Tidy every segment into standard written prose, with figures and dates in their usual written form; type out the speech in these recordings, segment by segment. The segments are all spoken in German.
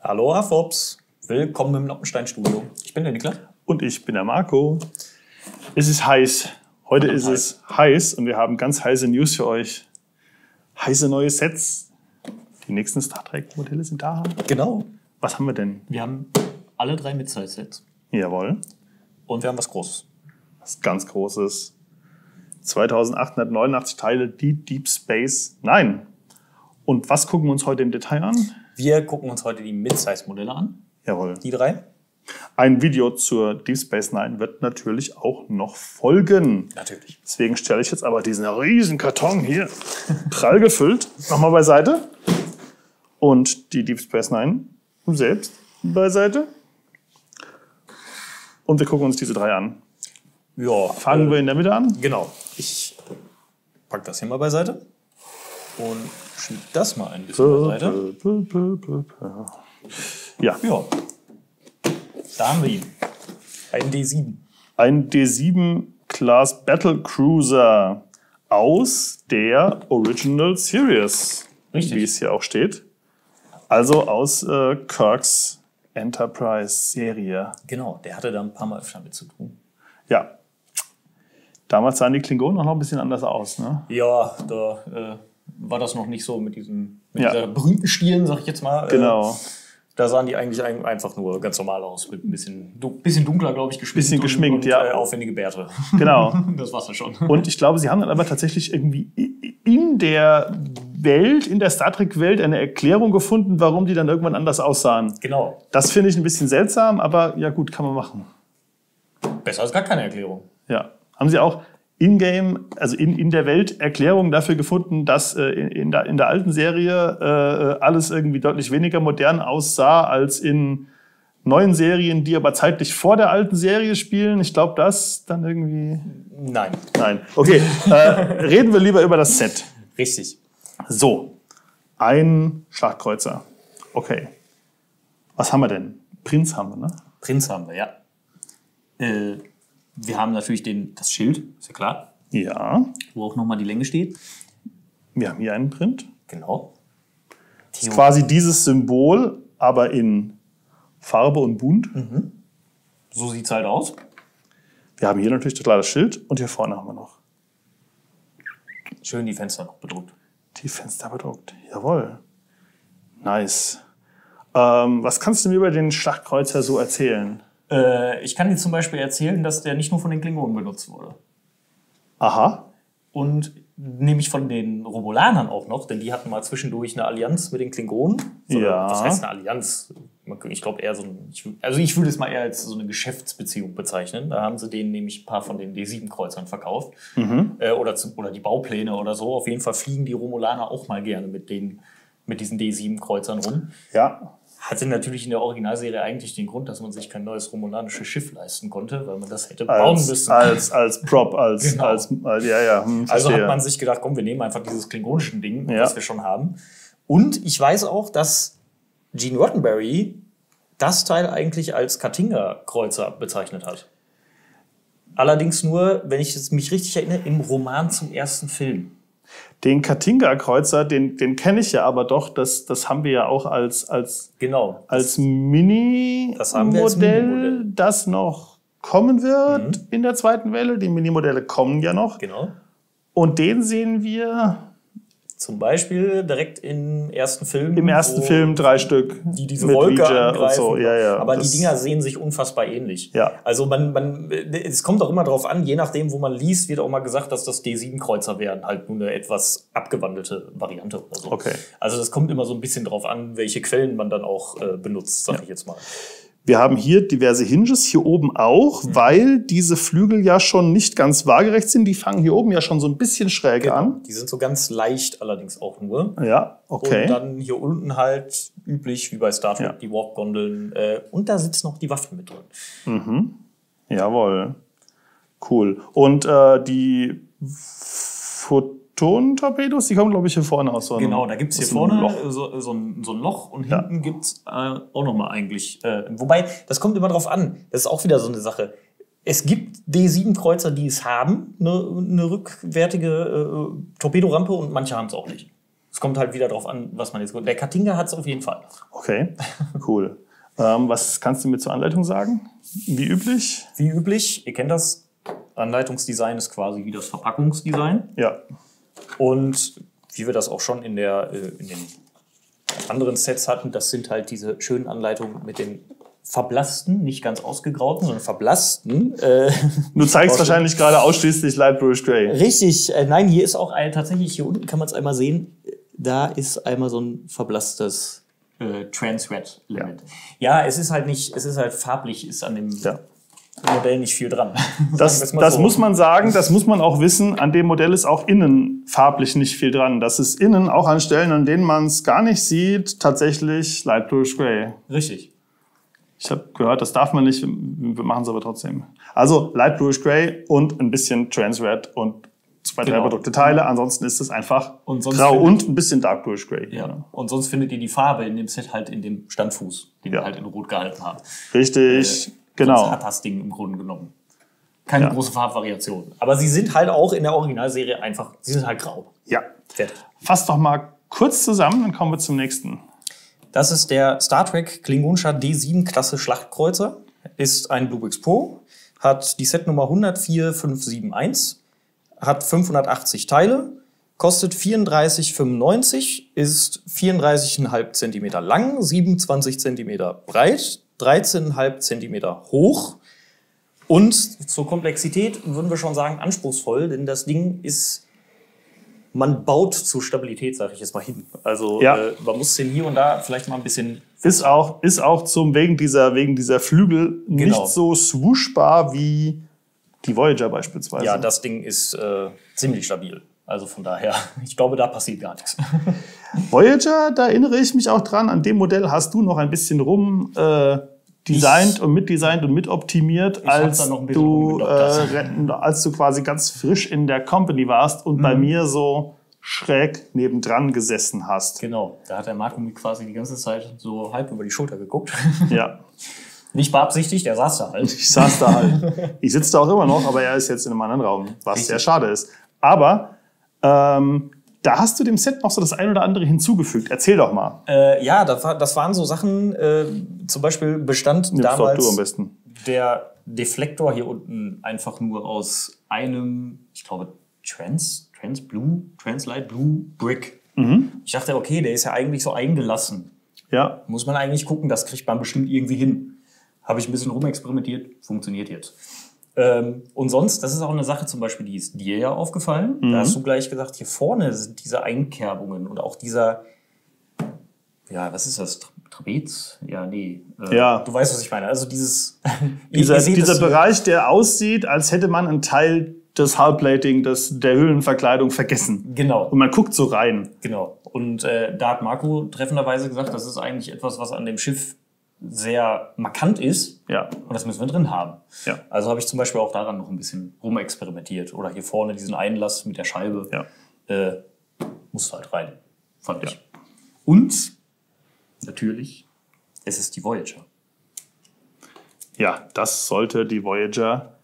Hallo AFOPS, willkommen im Noppenstein-Studio. Ich bin der Niklas. Und ich bin der Marco. Es ist heiß. Heute ist es heiß und wir haben ganz heiße News für euch. Heiße neue Sets. Die nächsten Star Trek-Modelle sind da. Genau. Was haben wir denn? Wir haben alle 3 Midsize-Sets. Jawohl. Und wir haben was Großes. Was ganz Großes. 2889 Teile, die Deep Space Nine. Und was gucken wir uns heute im Detail an? Wir gucken uns heute die Midsize-Modelle an. Jawohl. Die 3. Ein Video zur Deep Space Nine wird natürlich auch noch folgen. Natürlich. Deswegen stelle ich jetzt aber diesen riesen Karton hier, prall gefüllt, nochmal beiseite. Und die Deep Space Nine selbst beiseite. Und wir gucken uns diese 3 an. Ja. Fangen wir in der Mitte an. Genau. Ich packe das hier mal beiseite und schiebe das mal ein bisschen beiseite. Ja. Ja. Da haben wir ihn. Ein D7. Ein D7 Class Battle Cruiser aus der Original Series. Richtig. Wie es hier auch steht. Also aus Kirks Enterprise-Serie. Genau, der hatte da ein paar Mal öfter mit zu tun. Ja. Damals sahen die Klingonen auch noch ein bisschen anders aus, ne? Ja, da war das noch nicht so mit dieser berühmten Stielen, sag ich jetzt mal. Genau. Da sahen die eigentlich einfach nur ganz normal aus, mit ein bisschen dunkler, glaube ich, geschminkt. Bisschen geschminkt, und ja. Aufwendige Bärte. Genau. Das war's ja schon. Und ich glaube, sie haben dann aber tatsächlich irgendwie in der Welt, in der Star Trek-Welt eine Erklärung gefunden, warum die dann irgendwann anders aussahen. Genau. Das finde ich ein bisschen seltsam, aber ja gut, kann man machen. Besser als gar keine Erklärung. Ja. Haben sie auch in-game, also in der Welt, Erklärungen dafür gefunden, dass in der alten Serie alles irgendwie deutlich weniger modern aussah als in neuen Serien, die aber zeitlich vor der alten Serie spielen? Ich glaube, das dann irgendwie... Nein. Nein. Okay, reden wir lieber über das Set. Richtig. So, ein Schlachtkreuzer. Okay. Was haben wir denn? Prinz haben wir, ne? Prinz haben wir, ja. Wir haben natürlich das Schild, ist ja klar. Ja. Wo auch nochmal die Länge steht. Wir haben hier einen Print. Genau. Das ist quasi dieses Symbol, aber in Farbe und bunt. So sieht es halt aus. Wir haben hier natürlich total das Schild und hier vorne haben wir noch Schön die Fenster noch bedruckt. die Fenster bedruckt. Jawohl. Nice. Was kannst du mir über den Schlachtkreuzer so erzählen? Ich kann dir zum Beispiel erzählen, dass der nicht nur von den Klingonen benutzt wurde. Aha. Und nämlich von den Romulanern auch noch, denn die hatten mal zwischendurch eine Allianz mit den Klingonen. Ja. Was heißt eine Allianz? Ich glaube eher ich würde es mal eher als so eine Geschäftsbeziehung bezeichnen. Da haben sie denen nämlich ein paar von den D7-Kreuzern verkauft. Oder die Baupläne oder so. Auf jeden Fall fliegen die Romulaner auch mal gerne mit diesen D7-Kreuzern rum. Ja. Hatte natürlich in der Originalserie eigentlich den Grund, dass man sich kein neues romulanisches Schiff leisten konnte, weil man das hätte bauen müssen. Als Prop, Genau. Also hat man sich gedacht, komm, wir nehmen einfach dieses klingonische Ding, was wir schon haben. Und ich weiß auch, dass Gene Roddenberry das Teil eigentlich als Katinga-Kreuzer bezeichnet hat. Allerdings nur, wenn ich mich richtig erinnere, im Roman zum ersten Film. Den Katinga-Kreuzer, den kenne ich ja aber doch. Das haben wir ja auch als Mini-Modell, das noch kommen wird in der zweiten Welle. Die Mini-Modelle kommen ja noch. Genau. Und den sehen wir zum Beispiel direkt im ersten Film. Im ersten Film 3 Stück. Die diese Wolke angreifen. Und so. Ja. Aber die Dinger sehen sich unfassbar ähnlich. Ja. Also es kommt auch immer darauf an, je nachdem, wo man liest, wird auch mal gesagt, dass das D7-Kreuzer wären. Halt nur eine etwas abgewandelte Variante oder so. Okay. Also das kommt immer so ein bisschen drauf an, welche Quellen man dann auch benutzt, sag ich jetzt mal. Wir haben hier diverse Hinges, hier oben auch, weil diese Flügel ja schon nicht ganz waagerecht sind. Die fangen hier oben ja schon so ein bisschen schräg an. Die sind so ganz leicht allerdings auch nur. Ja, okay. Und dann hier unten halt üblich, wie bei Star Trek, die Warp-Gondeln. Und da sitzen noch die Waffen mit drin. Jawohl. Cool. Und die Photon-Torpedos, die kommen, glaube ich, hier vorne aus. Genau, da gibt es hier vorne so ein Loch und hinten gibt es auch nochmal eigentlich. Wobei, das kommt immer drauf an. Das ist auch wieder so eine Sache. Es gibt D7-Kreuzer, die es haben, eine rückwärtige Torpedorampe, und manche haben es auch nicht. Es kommt halt wieder drauf an, was man jetzt... Der Katinga hat es auf jeden Fall. Okay, cool. Was kannst du mir zur Anleitung sagen? Wie üblich? Wie üblich, ihr kennt das. Anleitungsdesign ist quasi wie das Verpackungsdesign. Ja. Und wie wir das auch schon in den anderen Sets hatten, das sind halt diese schönen Anleitungen mit den verblassten, nicht ganz ausgegrauten, sondern verblassten. Du zeigst wahrscheinlich gerade ausschließlich Light Bluish Gray. Richtig. Nein, hier ist auch tatsächlich, hier unten kann man es einmal sehen, da ist einmal so ein verblasstes Trans-Red-Element. Ja, es ist halt farblich, ist an dem Modell nicht viel dran. Das muss man sagen, das muss man auch wissen. An dem Modell ist auch innen farblich nicht viel dran. Das ist innen auch an Stellen, an denen man es gar nicht sieht, tatsächlich Light Bluish Gray. Richtig. Ich habe gehört, das darf man nicht, wir machen es aber trotzdem. Also Light Bluish Gray und ein bisschen Trans Red und 2, 3 bedruckte Teile. Ansonsten ist es einfach grau und ein bisschen Dark Bluish Gray. Ja. Und sonst findet ihr die Farbe in dem Set halt in dem Standfuß, den wir halt in Rot gehalten haben. Richtig, genau. Sonst hat das Ding im Grunde genommen keine große Farbvariation. Aber sie sind halt auch in der Originalserie einfach, sie sind halt grau. Ja. Fertig. Fass doch mal kurz zusammen, dann kommen wir zum nächsten. Das ist der Star Trek Klingonischer D7 Klasse Schlachtkreuzer. Ist ein Blue Bricks Pro, hat die Setnummer 104571. Hat 580 Teile, kostet 34,95, ist 34,5 cm lang, 27 cm breit, 13,5 cm hoch. Und zur Komplexität würden wir schon sagen anspruchsvoll, denn das Ding ist, man baut zur Stabilität, sage ich jetzt mal, hin. Also man muss den hier und da vielleicht mal ein bisschen... Ist auch wegen dieser Flügel nicht so swooshbar wie... Die Voyager beispielsweise. Ja, das Ding ist ziemlich stabil. Also von daher, ich glaube, da passiert gar nichts. Voyager, da erinnere ich mich auch dran. An dem Modell hast du noch ein bisschen designt und mitoptimiert, als du quasi ganz frisch in der Company warst und bei mir so schräg nebendran gesessen hast. Genau, da hat der Marco mir quasi die ganze Zeit so halb über die Schulter geguckt. Ja. Nicht beabsichtigt, er saß da halt. Ich saß da halt. Ich sitze da auch immer noch, aber er ist jetzt in einem anderen Raum, was sehr schade ist. Aber da hast du dem Set noch so das ein oder andere hinzugefügt. Erzähl doch mal. Ja, das waren so Sachen, zum Beispiel bestand damals am besten. Der Deflektor hier unten einfach nur aus einem, ich glaube, Translight Blue Brick. Ich dachte, okay, der ist ja eigentlich so eingelassen. Ja. Muss man eigentlich gucken, das kriegt man bestimmt irgendwie hin. Habe ich ein bisschen rumexperimentiert, funktioniert jetzt. Und sonst, das ist auch eine Sache zum Beispiel, die ist dir ja aufgefallen. Da hast du gleich gesagt, hier vorne sind diese Einkerbungen und auch dieser, ja, was ist das? Trapez? Ja, nee. Du weißt, was ich meine. Also dieser Bereich, der aussieht, als hätte man einen Teil des Hullplating, der Hüllenverkleidung vergessen. Genau. Und man guckt so rein. Genau. Und da hat Marco treffenderweise gesagt, das ist eigentlich etwas, was an dem Schiff sehr markant ist. Ja. Und das müssen wir drin haben. Ja. Also habe ich zum Beispiel auch daran noch ein bisschen rumexperimentiert. Oder hier vorne diesen Einlass mit der Scheibe. Ja. Muss halt rein, fand ich. Und natürlich, es ist die Voyager. Ja, das sollte die Voyager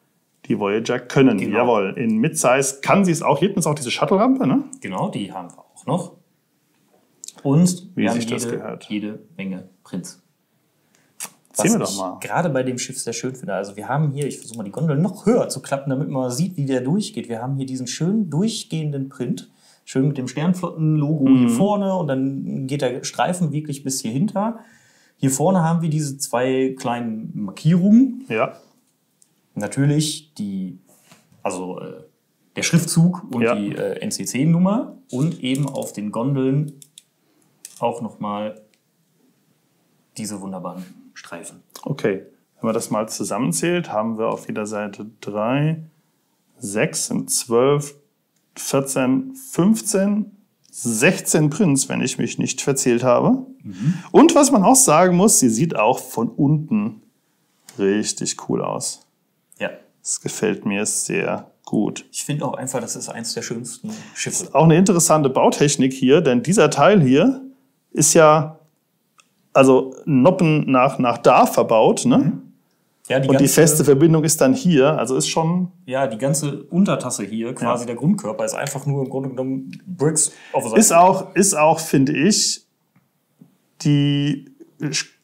können. Genau. Jawohl. In Midsize kann sie es auch. Hier hinten ist auch diese Shuttle-Rampe, ne? Genau, die haben wir auch noch. Und wir haben jede Menge Prints. Erzähl mir doch mal. Gerade bei dem Schiff sehr schön finde. Also wir haben hier, ich versuche mal die Gondel noch höher zu klappen, damit man sieht, wie der durchgeht. Wir haben hier diesen schönen durchgehenden Print. Schön mit dem Sternflotten-Logo hier vorne und dann geht der Streifen wirklich bis hier hinter. Hier vorne haben wir diese 2 kleinen Markierungen. Ja. Natürlich der Schriftzug und die NCC-Nummer und eben auf den Gondeln auch nochmal diese wunderbaren Streifen. Okay, wenn man das mal zusammenzählt, haben wir auf jeder Seite 3, 6, 12, 14, 15, 16 Prints, wenn ich mich nicht verzählt habe. Und was man auch sagen muss, sie sieht auch von unten richtig cool aus. Ja. Das gefällt mir sehr gut. Ich finde auch einfach, das ist eins der schönsten Schiffe. Das ist auch eine interessante Bautechnik hier, denn dieser Teil hier ist ja also Noppen nach da verbaut, ne? Ja, und die feste Verbindung ist dann hier, also ist schon... Ja, die ganze Untertasse hier, quasi der Grundkörper, ist einfach nur im Grunde genommen Bricks auf der Seite. Ist auch, finde ich, die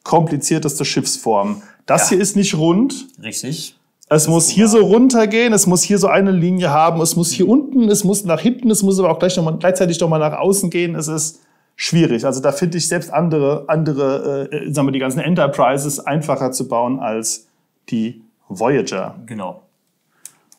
komplizierteste Schiffsform. Das hier ist nicht rund. Richtig. Es muss hier so runtergehen, es muss hier so eine Linie haben, es muss hier unten, es muss nach hinten, es muss aber auch gleichzeitig noch mal nach außen gehen. Es ist schwierig. Also da finde ich selbst andere, sagen wir, die ganzen Enterprises einfacher zu bauen als die Voyager. Genau.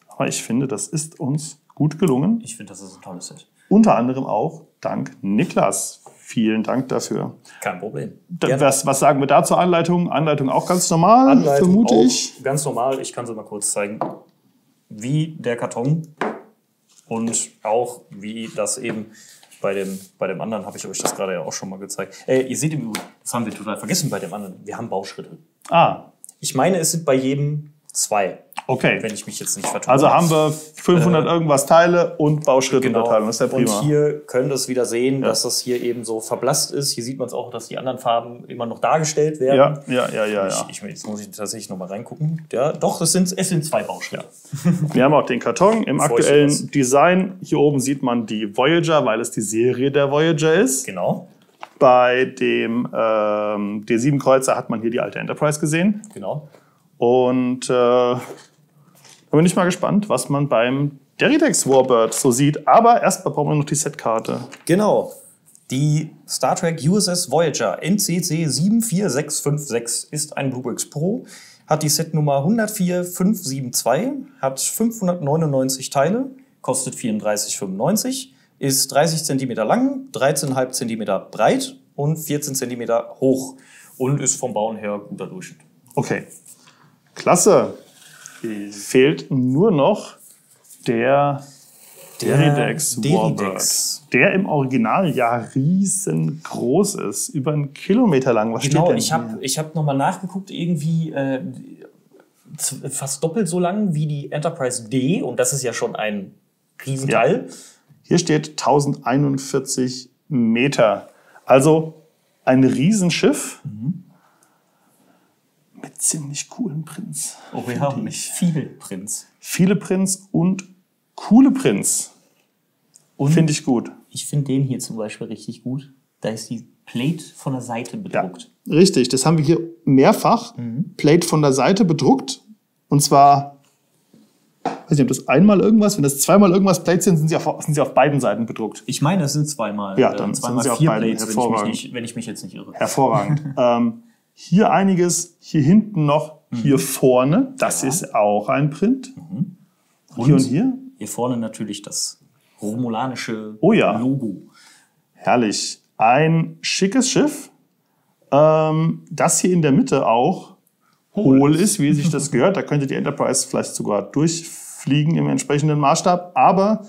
Aber ich finde, das ist uns gut gelungen. Ich finde, das ist ein tolles Set. Unter anderem auch dank Niklas. Vielen Dank dafür. Kein Problem. Was sagen wir da zur Anleitung? Anleitung auch ganz normal, vermute ich. Ganz normal. Ich kann es mal kurz zeigen. Wie der Karton und auch wie das eben bei dem anderen, habe ich euch das gerade ja auch schon mal gezeigt. Ihr seht im Übrigen, das haben wir total vergessen bei dem anderen. Wir haben Bauschritte. Ich meine, es sind bei jedem 2. Okay. Wenn ich mich jetzt nicht vertue. Also haben wir 500 irgendwas Teile und Bauschritte unterteilen. Das ist ja prima. Und hier könnt ihr es wieder sehen, dass das hier eben so verblasst ist. Hier sieht man es auch, dass die anderen Farben immer noch dargestellt werden. Ja. Jetzt muss ich tatsächlich noch mal reingucken. Ja, doch, es sind 2 Bauschritte. Wir haben auch den Karton im aktuellen Design. Hier oben sieht man die Voyager, weil es die Serie der Voyager ist. Genau. Bei dem D7-Kreuzer hat man hier die alte Enterprise gesehen. Genau. Und da bin ich mal gespannt, was man beim Deridex Warbird so sieht. Aber erstmal brauchen wir noch die Setkarte. Genau. Die Star Trek USS Voyager NCC 74656 ist ein Bluebricks Pro, hat die Setnummer 104572, hat 599 Teile, kostet 34,95, ist 30 cm lang, 13,5 cm breit und 14 cm hoch und ist vom Bauen her guter Durchschnitt. Okay. Klasse. Fehlt nur noch der Deridex Warbird, der im Original ja riesengroß ist, über 1 Kilometer lang. Was steht denn hier? Ich hab nochmal nachgeguckt, irgendwie fast doppelt so lang wie die Enterprise D und das ist ja schon ein Riesenteil. Ja. Hier steht 1041 Meter, also ein Riesenschiff. Mit ziemlich coolen Prints. Oh, wir haben viele Prints. Viele Prints und coole Prints. Finde ich gut. Ich finde den hier zum Beispiel richtig gut. Da ist die Plate von der Seite bedruckt. Ja, richtig, das haben wir hier mehrfach. Plate von der Seite bedruckt. Und zwar, weiß nicht, ob das einmal irgendwas, wenn das zweimal irgendwas Plates sind, sind sie auf beiden Seiten bedruckt. Ich meine, es sind zweimal. Ja, dann zweimal sind sie 4 Plates, wenn ich mich jetzt nicht irre. Hervorragend. Hier einiges, hier hinten noch, hier vorne. Das ist auch ein Print. Hier und hier. Hier vorne natürlich das romulanische Logo. Herrlich. Ein schickes Schiff. Das hier in der Mitte auch hohl ist, wie sich das gehört. Da könnte die Enterprise vielleicht sogar durchfliegen im entsprechenden Maßstab. Aber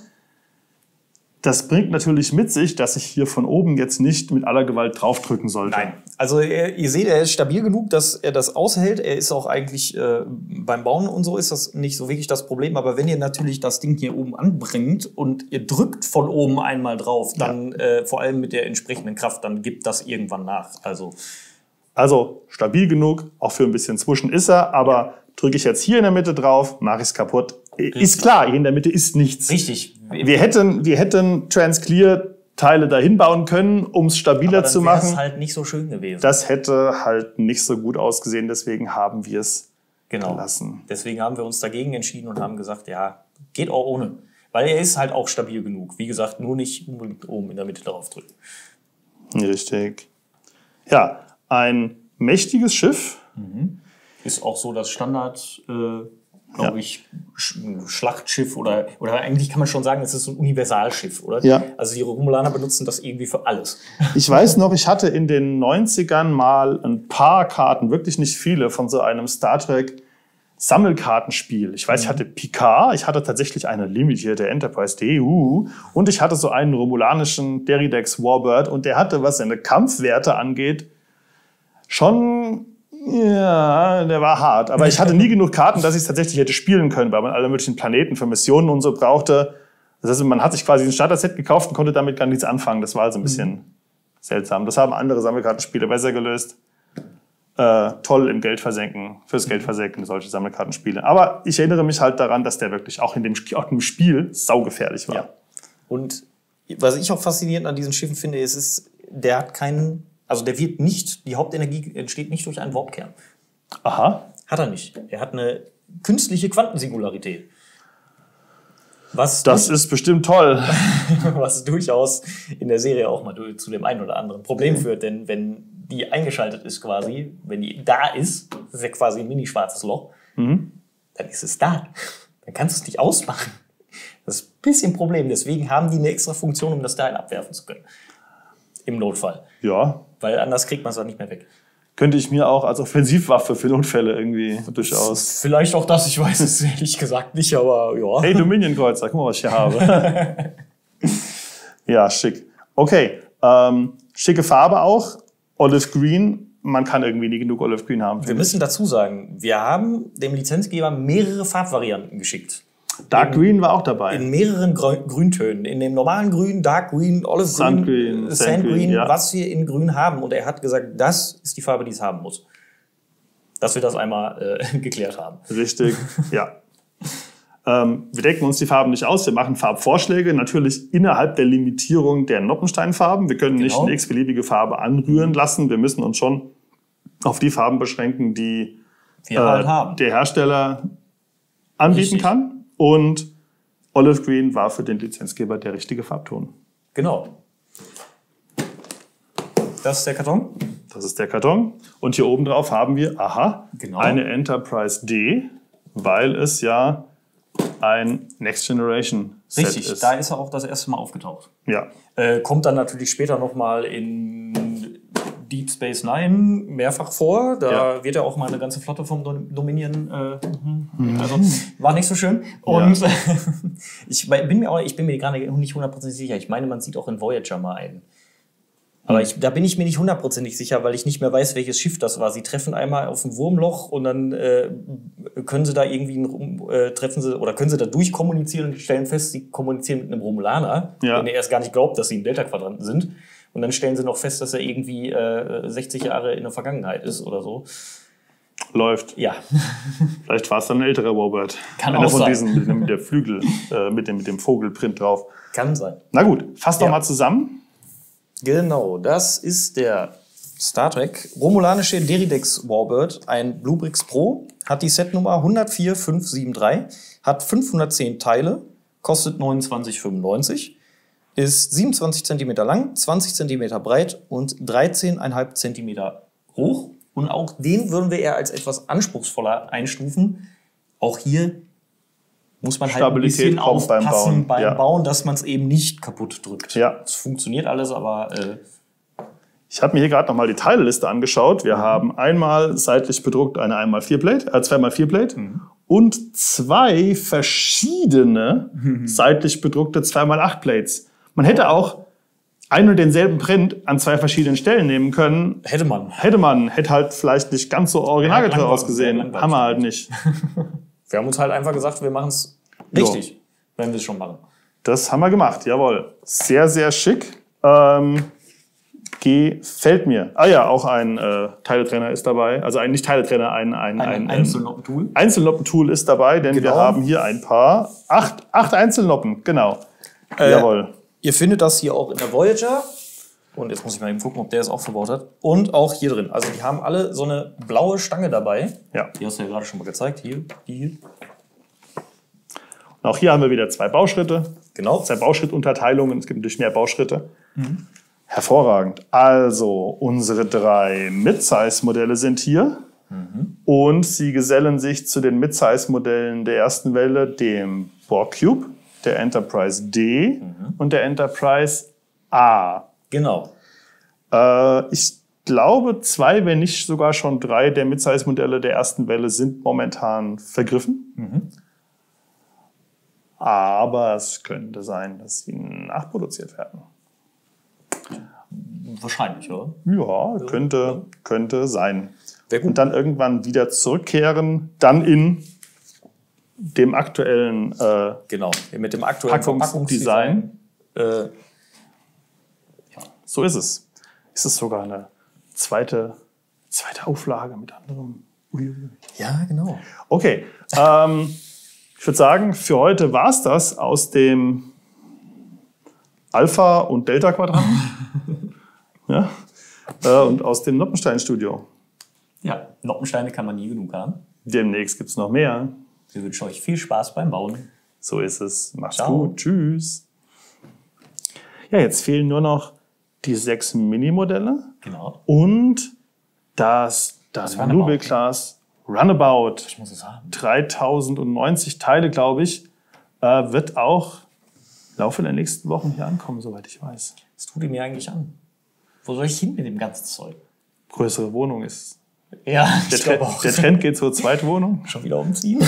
das bringt natürlich mit sich, dass ich hier von oben jetzt nicht mit aller Gewalt draufdrücken sollte. Nein, also ihr seht, er ist stabil genug, dass er das aushält. Er ist auch eigentlich beim Bauen und so ist das nicht so wirklich das Problem. Aber wenn ihr natürlich das Ding hier oben anbringt und ihr drückt von oben einmal drauf, dann vor allem mit der entsprechenden Kraft, dann gibt das irgendwann nach. Also stabil genug, auch für ein bisschen Zwischen ist er, aber drücke ich jetzt hier in der Mitte drauf, mache ich es kaputt. Richtig. Ist klar, hier in der Mitte ist nichts. Richtig. Wir hätten Transclear-Teile dahin bauen können, um es stabiler zu machen. Das wäre halt nicht so schön gewesen. Das hätte halt nicht so gut ausgesehen, deswegen haben wir es gelassen. Deswegen haben wir uns dagegen entschieden und haben gesagt, ja, geht auch ohne. Weil er ist halt auch stabil genug. Wie gesagt, nur nicht unbedingt oben in der Mitte drauf drücken. Richtig. Ja, ein mächtiges Schiff. Ist auch so das Standard, glaube ich, Schlachtschiff oder eigentlich kann man schon sagen, es ist so ein Universalschiff, oder? Ja. Also die Romulaner benutzen das irgendwie für alles. Ich weiß noch, ich hatte in den 90ern mal ein paar Karten, wirklich nicht viele, von so einem Star Trek Sammelkartenspiel. Ich weiß, ich hatte Picard, ich hatte tatsächlich eine limitierte Enterprise D, und ich hatte so einen romulanischen Deridex Warbird und der hatte, was seine Kampfwerte angeht, schon... Ja, der war hart. Aber ich hatte nie genug Karten, dass ich es tatsächlich hätte spielen können, weil man alle möglichen Planeten für Missionen und so brauchte. Das heißt, man hat sich quasi ein Starter-Set gekauft und konnte damit gar nichts anfangen. Das war also ein bisschen seltsam. Das haben andere Sammelkartenspiele besser gelöst. toll im fürs Geldversenken, solche Sammelkartenspiele. Aber ich erinnere mich halt daran, dass der wirklich auch im Spiel saugefährlich war. Ja. Und was ich auch faszinierend an diesen Schiffen finde, der hat keinen, also der wird nicht, die Hauptenergie entsteht nicht durch einen Warpkern. Aha. Hat er nicht. Er hat eine künstliche Quantensingularität. Das ist bestimmt toll. Was durchaus in der Serie auch mal zu dem einen oder anderen Problem führt. Denn wenn die eingeschaltet ist quasi, wenn die da ist, das ist ja quasi ein mini-schwarzes Loch, dann ist es da. Dann kannst du es nicht ausmachen. Das ist ein bisschen ein Problem. Deswegen haben die eine extra Funktion, um das Teil abwerfen zu können. Im Notfall. Ja. Weil anders kriegt man es dann nicht mehr weg. Könnte ich mir auch als Offensivwaffe für Notfälle irgendwie durchaus... Vielleicht auch das, ich weiß es ehrlich gesagt nicht, aber ja. Hey, Dominion-Kreuzer, guck mal, was ich hier habe. Ja, schick. Okay, schicke Farbe auch. Olive Green, man kann irgendwie nie genug Olive Green haben. Wir müssen dazu sagen, wir haben dem Lizenzgeber mehrere Farbvarianten geschickt. Dark Green war auch dabei. In mehreren Grüntönen. In dem normalen Grün, Dark Green, Olive Green, Sand Green, ja. Was wir in Grün haben. Und er hat gesagt, das ist die Farbe, die es haben muss. Dass wir das einmal geklärt haben. Richtig, ja. Wir decken uns die Farben nicht aus, wir machen Farbvorschläge, natürlich innerhalb der Limitierung der Noppensteinfarben. Wir können nicht eine x-beliebige Farbe anrühren lassen. Wir müssen uns schon auf die Farben beschränken, die der Hersteller anbieten kann. Und Olive Green war für den Lizenzgeber der richtige Farbton. Genau. Das ist der Karton. Das ist der Karton. Und hier oben drauf haben wir, eine Enterprise D, weil es ja ein Next Generation Set ist. Richtig, da ist er auch das erste Mal aufgetaucht. Ja. Kommt dann natürlich später nochmal in Deep Space Nine mehrfach vor. Da wird ja auch mal eine ganze Flotte vom Dominion. Also war nicht so schön. Und ich bin mir gerade nicht hundertprozentig sicher. Ich meine, man sieht auch in Voyager mal einen. Aber da bin ich mir nicht hundertprozentig sicher, weil ich nicht mehr weiß, welches Schiff das war. Sie treffen einmal auf ein Wurmloch und dann können sie da irgendwie können sie da durchkommunizieren und stellen fest, sie kommunizieren mit einem Romulaner, den er erst gar nicht glaubt, dass sie im Delta-Quadranten sind. Und dann stellen sie noch fest, dass er irgendwie 60 Jahre in der Vergangenheit ist oder so. Läuft. Ja. Vielleicht war es dann ein älterer Warbird. Kann auch sein. Diesen mit der Flügel, mit dem Vogelprint drauf. Kann sein. Na gut, fass doch mal zusammen. Genau, das ist der Star Trek romulanische Deridex Warbird, ein Bluebricks Pro, hat die Setnummer 104573, hat 510 Teile, kostet 29,95, ist 27 cm lang, 20 cm breit und 13,5 cm hoch. Und auch den würden wir eher als etwas anspruchsvoller einstufen. Auch hier muss man halt ein bisschen aufpassen beim Bauen, dass man es eben nicht kaputt drückt. Ja. Es funktioniert alles, aber... Ich habe mir hier gerade nochmal die Teilliste angeschaut. Wir haben einmal seitlich bedruckt eine 2x4 Plate und zwei verschiedene seitlich bedruckte 2x8 Plates. Man hätte auch einen und denselben Print an zwei verschiedenen Stellen nehmen können. Hätte man. Hätte halt vielleicht nicht ganz so originalgetreu ausgesehen. Haben wir halt nicht. Wir haben uns halt einfach gesagt, wir machen es richtig, wenn wir es schon machen. Das haben wir gemacht, jawohl. Sehr, sehr schick. Gefällt mir. Ah ja, auch ein Teiletrenner ist dabei. Also nicht Teiletrenner, ein Einzelnoppentool. Einzelnoppentool ist dabei, denn wir haben hier ein paar. Acht Einzelnoppen, genau. Jawohl. Ihr findet das hier auch in der Voyager. Und jetzt muss ich mal eben gucken, ob der es auch verbaut hat. Und auch hier drin. Also die haben alle so eine blaue Stange dabei. Ja. Die hast du ja gerade schon mal gezeigt. Hier, die hier. Und auch hier haben wir wieder zwei Bauschritte. Genau. 2 Bauschrittunterteilungen. Es gibt natürlich mehr Bauschritte. Hervorragend. Also unsere 3 Mid-Size-Modelle sind hier. Und sie gesellen sich zu den Mid-Size-Modellen der ersten Welle, dem Borg Cube, der Enterprise D und der Enterprise A. Genau. Ich glaube, 2, wenn nicht sogar schon 3 der Mid-Size-Modelle der ersten Welle sind momentan vergriffen. Aber es könnte sein, dass sie nachproduziert werden. Wahrscheinlich, oder? Ja, könnte sein. Und dann irgendwann wieder zurückkehren, dann in dem aktuellen mit dem aktuellen Verpackungsdesign. So ist es. Ist es sogar eine zweite Zweite Auflage mit anderem. Uiuiui. Ja, genau. Okay. Ich würde sagen, für heute war es das aus dem Alpha- und Delta-Quadranten. Ja. Und aus dem Noppenstein-Studio. Ja, Noppensteine kann man nie genug haben. Demnächst gibt es noch mehr. Wir wünschen euch viel Spaß beim Bauen. So ist es. Macht's Ciao. gut. Tschüss. Ja, jetzt fehlen nur noch die 6 Minimodelle. Genau. Und das Nubel-Class Runabout. Ich muss es haben. 3090 Teile, glaube ich, wird auch im Laufe der nächsten Wochen hier ankommen, soweit ich weiß. Was tut ihr mir eigentlich an? Wo soll ich hin mit dem ganzen Zeug? Größere Wohnung ist. Ja, Der Trend geht zur Zweitwohnung. Schon wieder umziehen?